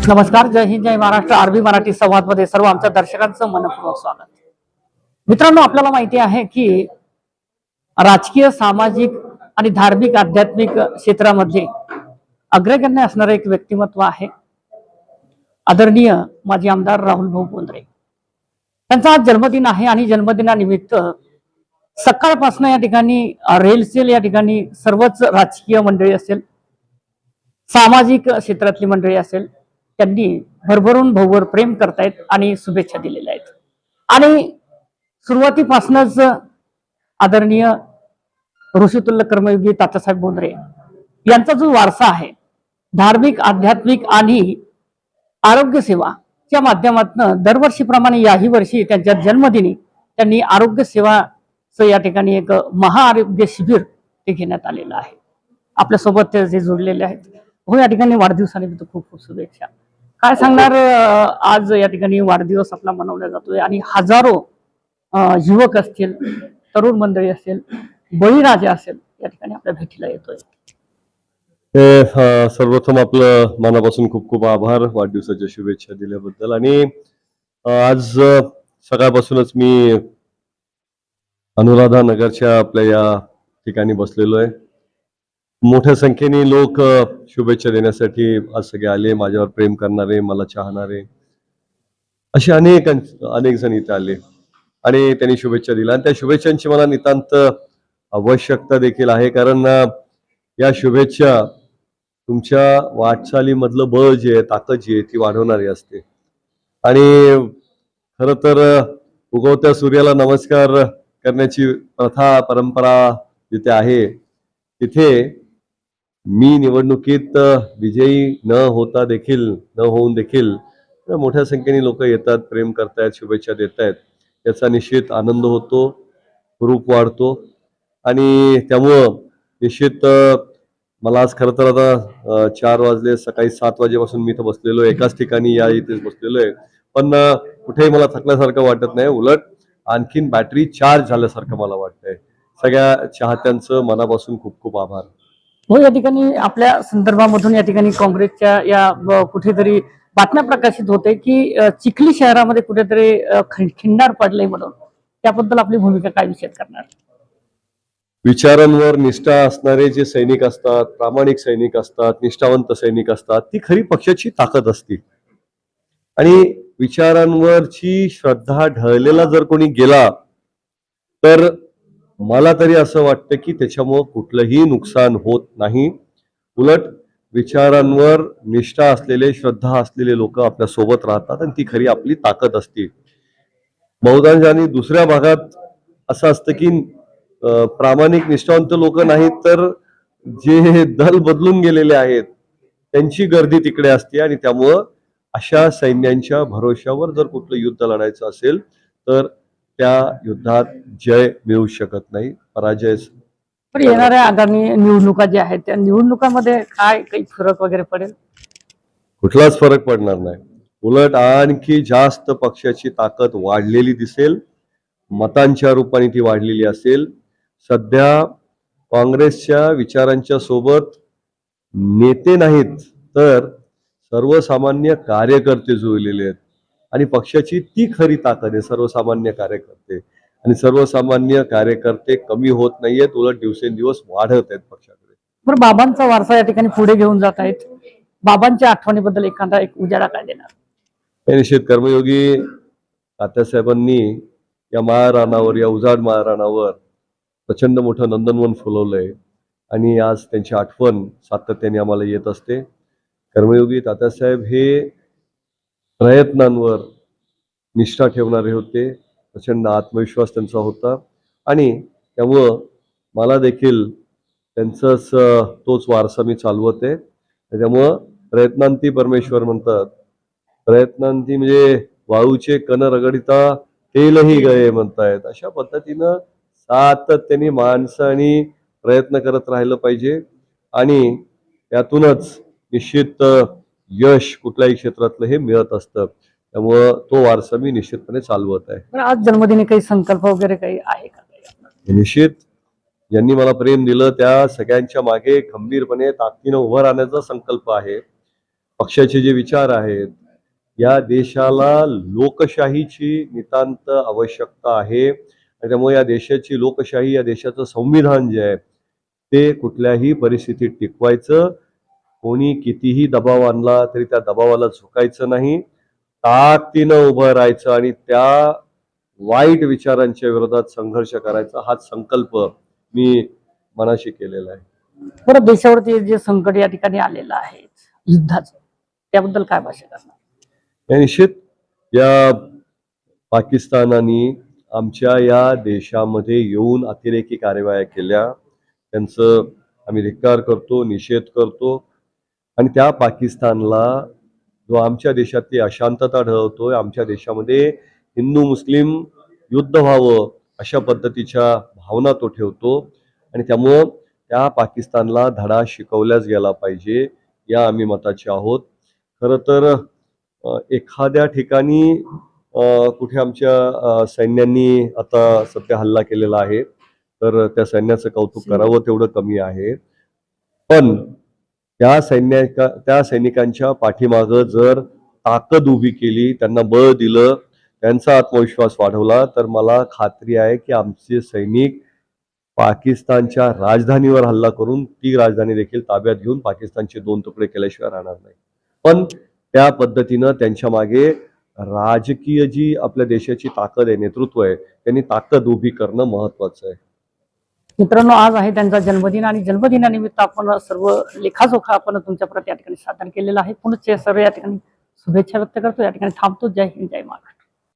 नमस्कार, जय हिंद, जय महाराष्ट्र. आरबी मराठी संवाद मध्ये सर्व आमच्या दर्शकांचं मनपूर्वक स्वागत. मित्रांनो, आपल्याला माहिती आहे की राजकीय, सामाजिक आणि धार्मिक आध्यात्मिक क्षेत्रामध्ये अग्रगण्य असणारे एक व्यक्तिमत्व आहे आदरणीय माजी आमदार राहुल भाऊ बोंद्रे. त्यांचा आज जन्मदिन आहे आणि जन्मदिनानिमित्त सकाळपासून या ठिकाणी रेलसेल या ठिकाणी सर्वच राजकीय मंडळी असेल, सामाजिक क्षेत्रातली मंडळी असेल, त्यांनी भरभरून भाऊवर प्रेम करतायत आणि शुभेच्छा दिलेल्या आहेत. आणि सुरुवातीपासूनच आदरणीय ऋषितुल्य कर्मयोगी तात्यासाहेब बोंद्रे यांचा जो वारसा आहे, धार्मिक, आध्यात्मिक आणि आरोग्य सेवाच्या माध्यमातून दरवर्षीप्रमाणे याही वर्षी त्यांच्या जन्मदिनी त्यांनी आरोग्य सेवाचं या ठिकाणी एक महाआरोग्य शिबिर ते घेण्यात आलेलं आहे. आपल्यासोबत ते जे जोडलेले आहेत, हो, या ठिकाणी वाढदिवसानिमित्त खूप खूप शुभेच्छा. काय सांगणार, आज या ठिकाणी वाढदिवस आपला मनवला जातोय आणि हजारो युवक असतील, तरुण मंडळी असेल, बळीराजा असेल, या ठिकाणी आपल्या भेटीला येतोय. सर्वप्रथम आपलं मनापासून खूप खूप आभार वाढदिवसाच्या शुभेच्छा दिल्याबद्दल. आणि आज सकाळपासूनच मी अनुराधा नगरच्या आपल्या या ठिकाणी बसलेलो आहे. मोठ्या संख्येने लोक शुभेच्छा देण्यासाठी आज सगळे आले. माझ्यावर प्रेम करणारे, मला चाहणारे असे अनेक जण इथे आले आणि त्यांनी शुभेच्छा दिल्या. आणि त्या शुभेच्छांची मला नितांत आवश्यकता देखील आहे, कारण या शुभेच्छा तुमच्या वाटचालीमधलं बळ जे आहे, ताकद जी आहे, ती वाढवणारी असते. आणि खरं तर उगवत्या सूर्याला नमस्कार करण्याची प्रथा, परंपरा जिथे आहे, तिथे मी निवडणुकीत विजयी न होऊन देखील मोठ्या संख्येने लोक येतात, प्रेम करतायत, शुभेच्छा देत आहेत. याचा निश्चित आनंद होतो, रूप वाढतो. आणि त्यामुळं निश्चित मला आज खरं तर आता 4 वाजले, सकाळी 7 वाजेपासून मी इथं बसलेलो आहे, एकाच ठिकाणी इथेच बसलेलो आहे. पण कुठेही मला थकल्यासारखं वाटत नाही, उलट आणखीन बॅटरी चार्ज झाल्यासारखं मला वाटतंय. सगळ्या चाहत्यांचं मनापासून खूप खूप आभार. हो, या ठिकाणी आपल्या संदर्भामधून या ठिकाणी काँग्रेसच्या या कुठेतरी बातम्या प्रकाशित होते की चिखली शहरामध्ये कुठेतरी खिंडार पडले म्हणून, त्याबद्दल आपली भूमिका काय विषय करणार? विचारांवर निष्ठा असणारे जे सैनिक असतात, प्रामाणिक सैनिक असतात, निष्ठावंत सैनिक असतात, ती खरी पक्षाची ताकद असते. आणि विचारांवरची श्रद्धा ढळलेला जर कोणी गेला तर मला तरी असं वाटतं की त्याच्यामुळं कुठलंही नुकसान होत नाही. उलट विचारांवर निष्ठा असलेले, श्रद्धा असलेले लोक आपल्या सोबत राहतात आणि ती खरी आपली ताकद असते. बहुतांशाने दुसऱ्या भागात असं असतं की प्रामाणिक, निष्ठावंत लोक नाहीत, तर जे दल बदलून गेलेले आहेत त्यांची गर्दी तिकडे असते. आणि त्यामुळं अशा सैन्यांच्या भरोश्यावर जर कुठलं युद्ध लढायचं असेल तर त्या युद्धात जय मिळू शकत नाही, पराजय. पण येणाऱ्या आगामी निवडणुका ज्या आहेत, त्या निवडणुकामध्ये काय काही फरक वगैरे पडेल? कुठलाच फरक पडणार नाही. उलट आणखी जास्त पक्षाची ताकद वाढलेली दिसेल, मतांच्या रूपाने ती वाढलेली असेल. सध्या काँग्रेसच्या विचारांच्या सोबत नेते नाहीत, तर सर्वसामान्य कार्यकर्ते जुळलेले आहेत. आणि पक्षाची ती खरी ताकद आहे, सर्वसामान्य कार्यकर्ते. आणि सर्वसामान्य कार्यकर्ते कमी होत नाहीयेत, उलट दिवसेंदिवस वाढत आहेत पक्षाकडे. बरं, बाबांचा वारसा या ठिकाणी पुढे घेऊन जात आहेत. बाबांच्या आठवणीबद्दल एखादा एक उजाळा काय देणार? हे निश्चित कर्मयोगी तात्यासाहेबांनी या माळरानावर, या उजाड माळरानावर प्रचंड मोठं नंदनवन फुलवलंय आणि आज त्यांची आठवण सातत्याने आम्हाला येत असते. कर्मयोगी तात्यासाहेब हे प्रयत्नांवर निष्ठा ठेवणारे होते, प्रचंड आत्मविश्वास त्यांचा होता. आणि त्यामुळं मला देखील त्यांचाच तोच वारसा मी चालवत आहे. त्यामुळं प्रयत्नांती परमेश्वर म्हणतात. प्रयत्नांती म्हणजे वाळूचे कण रगडिता तेलही गळे म्हणतायत. अशा पद्धतीनं सातत्याने माणसाने प्रयत्न करत राहिलं पाहिजे आणि त्यातूनच निश्चित यश कुठल्याही क्षेत्रातलं हे मिळत असतं. त्यामुळं तो वारसा मी निश्चितपणे चालवत आहे. आज जन्मदिनी काही संकल्प वगैरे काही आहे का? निश्चित ज्यांनी मला प्रेम दिलं त्या सगळ्यांच्या मागे खंबीरपणे ताकदीनं उभं राहण्याचा संकल्प आहे. पक्षाचे जे विचार आहेत, या देशाला लोकशाहीची नितांत आवश्यकता आहे आणि त्यामुळे या देशाची लोकशाही, या देशाचं संविधान जे आहे ते कुठल्याही परिस्थितीत टिकवायचं. कोणी कितीही दबाव आणला तरी त्या दबावाला झुकायचं नाही, ताकदीनं उभं राहायचं आणि त्या वाईट विचारांच्या विरोधात संघर्ष करायचा, हाच संकल्प मी मनाशी केलेला आहे. बरं, देशावरती जे संकट या ठिकाणी आलेलं आहे युद्धाचं, त्याबद्दल काय भाष्य करणार? या निश्चित या पाकिस्तानाने आमच्या या देशामध्ये येऊन अतिरेकी कारवाया केल्या, त्यांचं आम्ही धिक्कार करतो, निषेध करतो आणि त्या पाकिस्तानला जो आमच्या देशातली अशांतता ढळवतोय, आमच्या देशामध्ये हिंदू मुस्लिम युद्ध व्हावं अशा पद्धतीच्या भावना तो ठेवतो आणि त्यामुळं त्या पाकिस्तानला धडा शिकवल्याच गेला पाहिजे, या आम्ही मताचे आहोत. खरं तर एखाद्या ठिकाणी कुठे आमच्या सैन्यांनी आता सध्या हल्ला केलेला आहे, तर त्या सैन्याचं कौतुक करावं तेवढं कमी आहे. पण त्या सैनिकांच्या पाठीमागं जर ताकद उभी केली, त्यांना बळ दिलं, त्यांचा आत्मविश्वास वाढवला, तर मला खात्री आहे की आमचे सैनिक पाकिस्तानच्या राजधानीवर हल्ला करून ती राजधानी देखील ताब्यात घेऊन पाकिस्तानचे 2 तुकडे केल्याशिवाय राहणार नाही. पण त्या पद्धतीनं त्यांच्या मागे राजकीय जी आपल्या देशाची ताकद आहे, नेतृत्व आहे, त्यांनी ताकद उभी करणं महत्वाचं आहे. मित्रांनो, आज आहे त्यांचा जन्मदिन आणि जन्मदिनानिमित्त आपण सर्व लेखाजोखा आपण तुमच्यापर्यंत या ठिकाणी सादर केलेला आहे. पुनश्च सर्व या ठिकाणी शुभेच्छा व्यक्त करतो. या ठिकाणी थांबतो. जय हिंद, जय महाराष्ट्र.